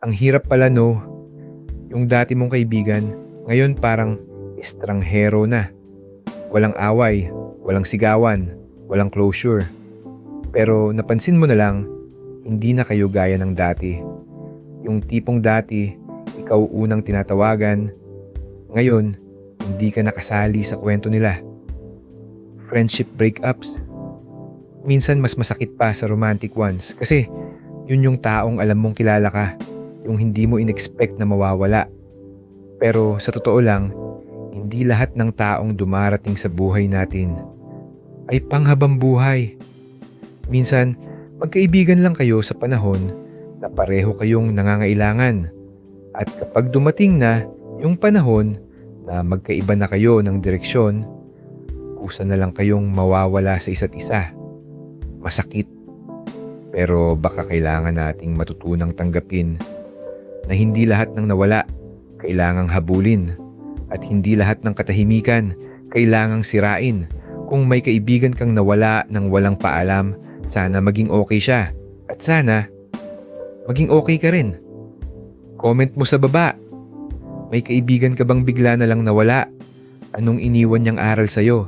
Ang hirap pala no, yung dati mong kaibigan, ngayon parang estranghero na. Walang away, walang sigawan, walang closure. Pero napansin mo na lang, hindi na kayo gaya ng dati. Yung tipong dati, ikaw unang tinatawagan. Ngayon, hindi ka nakasali sa kwento nila. Friendship breakups, minsan mas masakit pa sa romantic ones kasi yun yung taong alam mong kilala ka, yung hindi mo inexpect na mawawala. Pero sa totoo lang, hindi lahat ng taong dumarating sa buhay natin ay panghabang buhay. Minsan, magkaibigan lang kayo sa panahon na pareho kayong nangangailangan. At kapag dumating na yung panahon na magkaiba na kayo ng direksyon, kusa na lang kayong mawawala sa isa't isa. Masakit. Pero baka kailangan nating matutunang tanggapin na hindi lahat ng nawala kailangang habulin at hindi lahat ng katahimikan kailangang sirain. Kung may kaibigan kang nawala ng walang paalam, sana maging okay siya. At sana maging okay ka rin. Comment mo sa baba. May kaibigan ka bang bigla na lang nawala? Anong iniwan niyang aral sa'yo?